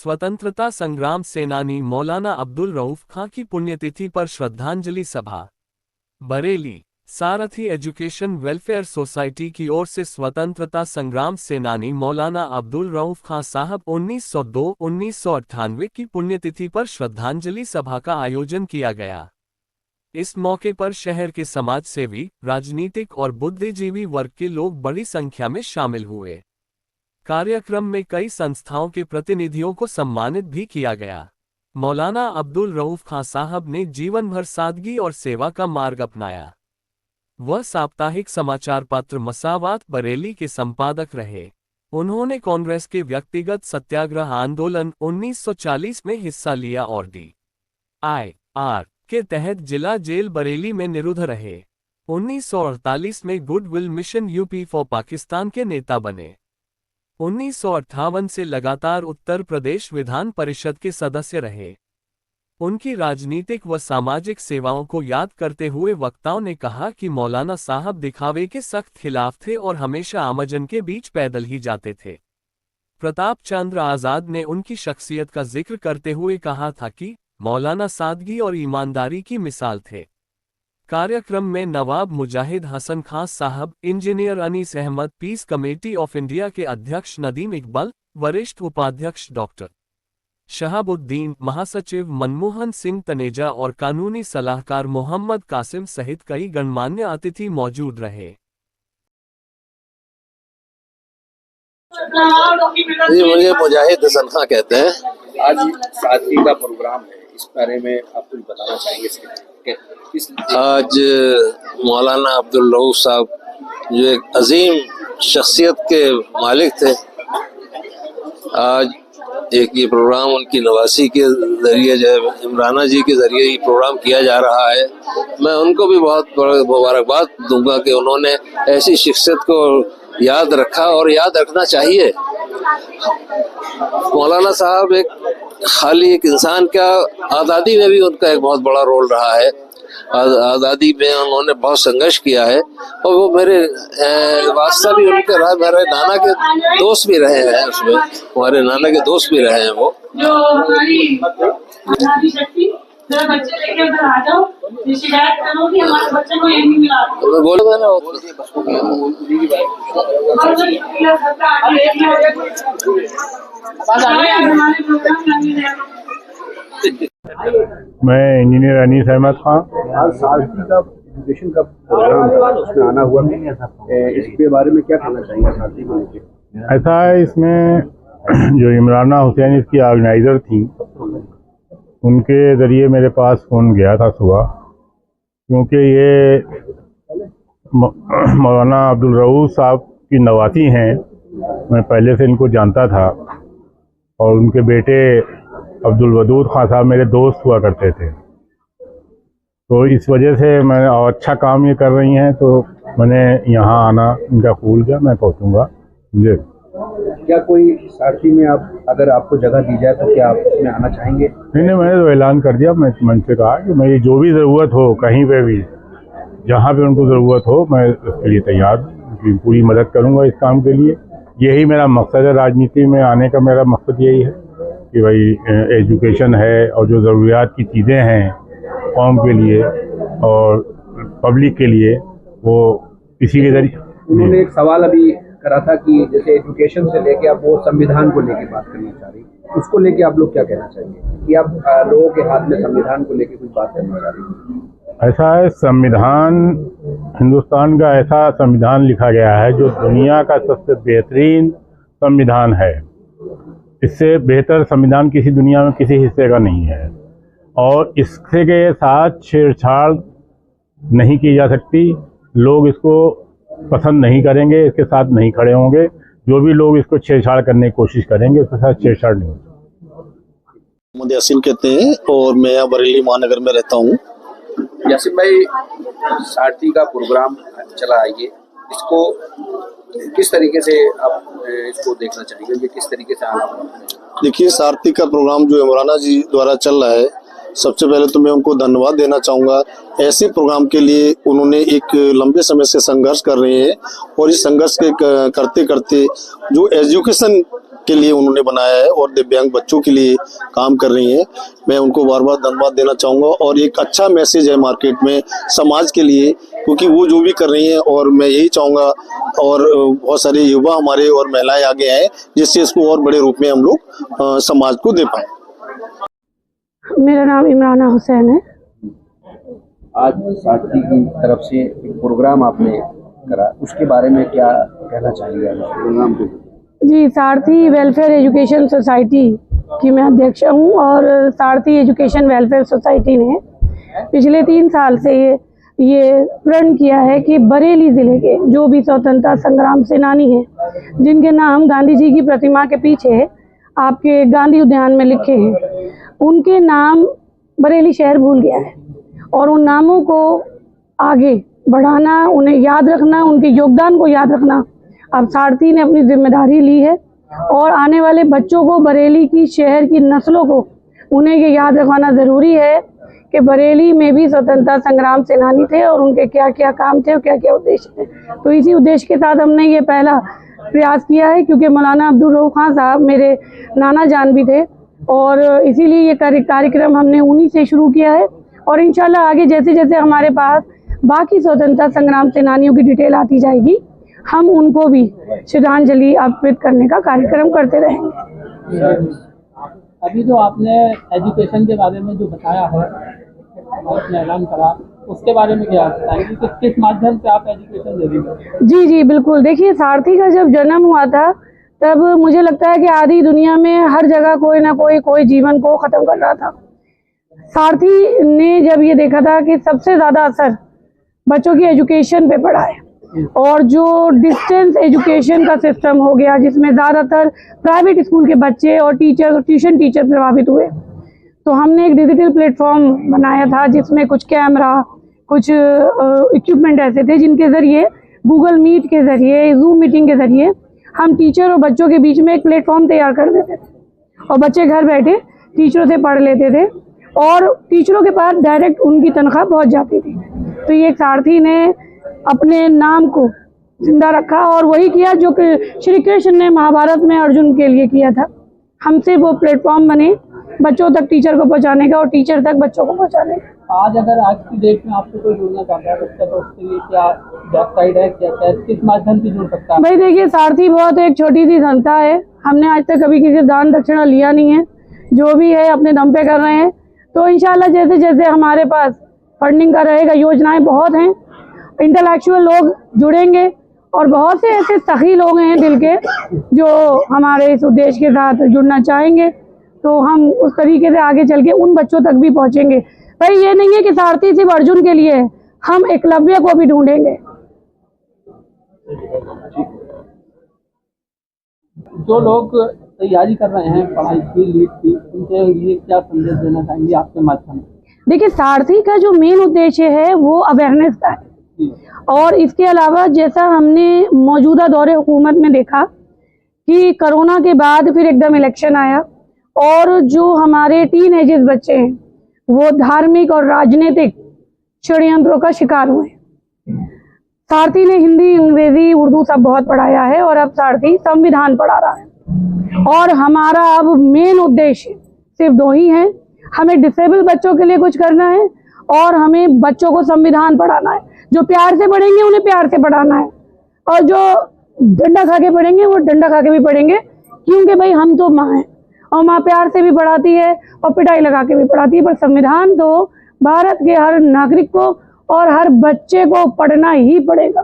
स्वतंत्रता संग्राम सेनानी मौलाना अब्दुल रऊफ खां की पुण्यतिथि पर श्रद्धांजलि सभा। बरेली। सारथी एजुकेशन वेलफेयर सोसाइटी की ओर से स्वतंत्रता संग्राम सेनानी मौलाना अब्दुल रऊफ खां साहब 1902-1998 की पुण्यतिथि पर श्रद्धांजलि सभा का आयोजन किया गया। इस मौके पर शहर के समाज सेवी, राजनीतिक और बुद्धिजीवी वर्ग के लोग बड़ी संख्या में शामिल हुए। कार्यक्रम में कई संस्थाओं के प्रतिनिधियों को सम्मानित भी किया गया। मौलाना अब्दुल रऊफ खां साहब ने जीवन भर सादगी और सेवा का मार्ग अपनाया। वह साप्ताहिक समाचार पत्र मसावात बरेली के संपादक रहे। उन्होंने कांग्रेस के व्यक्तिगत सत्याग्रह आंदोलन 1940 में हिस्सा लिया और DIR के तहत जिला जेल बरेली में निरुद्ध रहे। 1948 में goodwill mission UP for Pakistan के नेता बने। 1958 से लगातार उत्तर प्रदेश विधान परिषद के सदस्य रहे। उनकी राजनीतिक व सामाजिक सेवाओं को याद करते हुए वक्ताओं ने कहा कि मौलाना साहब दिखावे के सख्त खिलाफ थे और हमेशा आमजन के बीच पैदल ही जाते थे। प्रताप चंद्र आजाद ने उनकी शख्सियत का जिक्र करते हुए कहा था कि मौलाना सादगी और ईमानदारी की मिसाल थे। कार्यक्रम में नवाब मुजाहिद हसन खान साहब, engineer Anees Ahmad, peace committee of India के अध्यक्ष नदीम इकबाल, वरिष्ठ उपाध्यक्ष डॉक्टर शहाबुद्दीन, महासचिव मनमोहन सिंह तनेजा और कानूनी सलाहकार मोहम्मद कासिम सहित कई गणमान्य अतिथि मौजूद रहे। मुझे मुजाहिद हसन खान कहते हैं। आज सादगी का प्रोग्राम है, इस बारे में आप कुछ बताना चाहेंगे? आज मौलाना अब्दुल रऊफ साहब जो एक अजीम शख्सियत के मालिक थे, आज एक ये प्रोग्राम उनकी नवासी के जरिए जो है इमराना जी के जरिए ये प्रोग्राम किया जा रहा है। मैं उनको भी बहुत मुबारकबाद दूंगा कि उन्होंने ऐसी शख्सियत को याद रखा और याद रखना चाहिए। मौलाना साहब एक खाली एक इंसान का आज़ादी में भी उनका एक बहुत बड़ा रोल रहा है। आज़ादी में उन्होंने बहुत संघर्ष किया है और वो मेरे वास्ता भी उनके रहा, मेरे नाना के दोस्त भी रहे हैं, उसमें हमारे नाना के दोस्त भी रहे हैं वो। बोलो मैंने मैं इंजीनियर अनीस अहमद खान। आज सादगी का एजुकेशन का प्रोग्राम उसमें आना हुआ है, इसके बारे में क्या कहना चाहेंगे सादगी को लेकर? ऐसा है, इसमें जो इमराना हुसैन इसकी ऑर्गेनाइज़र थी, उनके ज़रिए मेरे पास फ़ोन गया था सुबह, क्योंकि ये मौलाना अब्दुल रऊफ साहब की नवासी हैं। मैं पहले से इनको जानता था और उनके बेटे अब्दुल वदूद खान साहब मेरे दोस्त हुआ करते थे, तो इस वजह से मैं और अच्छा काम ये कर रही हैं, तो मैंने यहाँ आना इनका फूल किया। मैं पहुँचूँगा जी। क्या कोई सारथी में आप अगर आपको जगह दी जाए तो क्या आप उसमें आना चाहेंगे? नहीं, मैंने तो ऐलान कर दिया। मैं मन से कहा कि मेरी जो भी ज़रूरत हो, कहीं पे भी जहाँ पे उनको ज़रूरत हो, मैं उसके लिए तैयार हूँ, उनकी पूरी मदद करूँगा इस काम के लिए। यही मेरा मकसद है, राजनीति में आने का मेरा मकसद यही है कि भाई एजुकेशन है और जो ज़रूरियात की चीज़ें हैं कौम के लिए और पब्लिक के लिए, वो इसी के जरिए। उन्होंने एक सवाल अभी करा था कि जैसे एजुकेशन से लेके आप वो संविधान को लेके बात करना चाह रही, उसको लेके आप लोग क्या कहना चाहेंगे कि आप लोगों के हाथ में संविधान को लेके कुछ बात करना चाह रही? ऐसा है, संविधान हिंदुस्तान का ऐसा संविधान लिखा गया है जो दुनिया का सबसे बेहतरीन संविधान है। इससे बेहतर संविधान किसी दुनिया में किसी हिस्से का नहीं है और इसके के साथ छेड़छाड़ नहीं की जा सकती। लोग इसको पसंद नहीं करेंगे, इसके साथ नहीं खड़े होंगे। जो भी लोग इसको छेड़छाड़ करने की कोशिश करेंगे उसके साथ छेड़छाड़ नहीं होगी। मुझे यासीन कहते हैं और मैं यहाँ बरेली महानगर में रहता हूँ। यासीन भाई, सारथी का प्रोग्राम चला है, ये इसको किस तरीके से आप इसको देखना चाहेंगे, ये किस तरीके से आना होगा? देखिए, सारथी का प्रोग्राम जो इमराना जी द्वारा चल रहा है, सबसे पहले तो मैं उनको धन्यवाद देना चाहूँगा। ऐसे प्रोग्राम के लिए उन्होंने एक लंबे समय से संघर्ष कर रहे हैं और इस संघर्ष के करते करते जो एजुकेशन के लिए उन्होंने बनाया है और दिव्यांग बच्चों के लिए काम कर रही हैं। मैं उनको बार बार धन्यवाद देना चाहूँगा और एक अच्छा मैसेज है मार्केट में समाज के लिए, क्योंकि वो जो भी कर रही हैं, और मैं यही चाहूँगा और बहुत सारे युवा हमारे और महिलाएं आगे आए जिससे इसको और बड़े रूप में हम लोग समाज को दे पाएँ। मेरा नाम इमराना हुसैन है। आज सारथी की तरफ से एक प्रोग्राम आपने करा, उसके बारे में क्या कहना चाहेंगे आप प्रोग्राम के? जी, सारथी वेलफेयर एजुकेशन सोसाइटी की मैं अध्यक्ष हूँ और सारथी एजुकेशन वेलफेयर सोसाइटी ने पिछले 3 साल से ये प्रण किया है कि बरेली ज़िले के जो भी स्वतंत्रता संग्राम सेनानी हैं, जिनके नाम गांधी जी की प्रतिमा के पीछे आपके गांधी उद्यान में लिखे हैं, उनके नाम बरेली शहर भूल गया है और उन नामों को आगे बढ़ाना, उन्हें याद रखना, उनके योगदान को याद रखना अब सारथी ने अपनी जिम्मेदारी ली है और आने वाले बच्चों को, बरेली की शहर की नस्लों को, उन्हें ये याद रखवाना ज़रूरी है कि बरेली में भी स्वतंत्रता संग्राम सेनानी थे और उनके क्या क्या काम थे और क्या क्या उद्देश्य थे। तो इसी उद्देश्य के साथ हमने ये पहला प्रयास किया है, क्योंकि मौलाना अब्दुल रऊफ खान साहब मेरे नाना जान भी थे और इसीलिए ये कार्यक्रम हमने उन्हीं से शुरू किया है और इंशाल्लाह आगे जैसे जैसे हमारे पास बाकी स्वतंत्रता संग्राम सेनानियों की डिटेल आती जाएगी, हम उनको भी श्रद्धांजलि अर्पित करने का कार्यक्रम करते रहेंगे। अभी जो आपने एजुकेशन के बारे में जो बताया है, आपने ऐलान करा, उसके बारे में क्या बताएंगे कि किस माध्यम से आप एजुकेशन दे रही हैं? जी जी बिल्कुल। देखिए, सारथी का जब जन्म हुआ था तब मुझे लगता है कि आधी दुनिया में हर जगह कोई ना कोई जीवन को ख़त्म कर रहा था। सारथी ने जब ये देखा था कि सबसे ज़्यादा असर बच्चों की एजुकेशन पे पड़ा है और जो डिस्टेंस एजुकेशन का सिस्टम हो गया, जिसमें ज़्यादातर प्राइवेट स्कूल के बच्चे और ट्यूशन टीचर प्रभावित हुए, तो हमने एक डिजिटल प्लेटफॉर्म बनाया था जिसमें कुछ कैमरा, कुछ इक्विपमेंट ऐसे थे जिनके ज़रिए गूगल मीट के ज़रिए, जूम मीटिंग के ज़रिए हम टीचर और बच्चों के बीच में एक प्लेटफॉर्म तैयार कर देते थे और बच्चे घर बैठे टीचरों से पढ़ लेते थे और टीचरों के पास डायरेक्ट उनकी तनख्वाह पहुंच जाती थी। तो ये सारथी ने अपने नाम को जिंदा रखा और वही किया जो कि श्री कृष्ण ने महाभारत में अर्जुन के लिए किया था। हमसे वो प्लेटफॉर्म बने बच्चों तक टीचर को पहुंचाने का और टीचर तक बच्चों को पहुंचाने का। आज अगर आज की डेट में आपसे कोई जुड़ना चाहता है बच्चा, तो उसके लिए क्या वेबसाइट है, क्या किस माध्यम से जुड़ सकता है? भाई देखिए, सारथी बहुत एक छोटी सी संस्था है। हमने आज तक कभी किसी दान दक्षिणा लिया नहीं है, जो भी है अपने दम पे कर रहे हैं। तो इंशाल्लाह जैसे जैसे हमारे पास फंडिंग का रहेगा, योजनाएं बहुत हैं, इंटेलेक्चुअल लोग जुड़ेंगे और बहुत से ऐसे सही लोग हैं दिल के जो हमारे इस उद्देश्य के साथ जुड़ना चाहेंगे, तो हम उस तरीके से आगे चल के उन बच्चों तक भी पहुंचेंगे। भाई ये नहीं है कि सारथी सिर्फ अर्जुन के लिए है, हम एकलव्य को भी ढूंढेंगे। जो लोग तैयारी कर रहे हैं पढ़ाई की, लीड की, उनके लिए क्या संदेश देना चाहेंगे आपके माध्यम से? देखिए, सारथी का जो मेन उद्देश्य है वो अवेयरनेस का है और इसके अलावा जैसा हमने मौजूदा दौरे हुकूमत में देखा कि कोरोना के बाद फिर एकदम इलेक्शन आया और जो हमारे टीनेजर्स बच्चे हैं वो धार्मिक और राजनीतिक षड्यंत्रों का शिकार हुए। सारथी ने हिंदी, अंग्रेजी, उर्दू सब बहुत पढ़ाया है और अब सारथी संविधान पढ़ा रहा है और हमारा अब मेन उद्देश्य सिर्फ 2 ही है। हमें डिसेबल बच्चों के लिए कुछ करना है और हमें बच्चों को संविधान पढ़ाना है। जो प्यार से पढ़ेंगे उन्हें प्यार से पढ़ाना है और जो डंडा खा के पढ़ेंगे वो डंडा खा के भी पढ़ेंगे, क्योंकि भाई हम तो माँ हैं और माँ प्यार से भी पढ़ाती है और पिटाई लगा के भी पढ़ाती है, पर संविधान तो भारत के हर नागरिक को और हर बच्चे को पढ़ना ही पड़ेगा।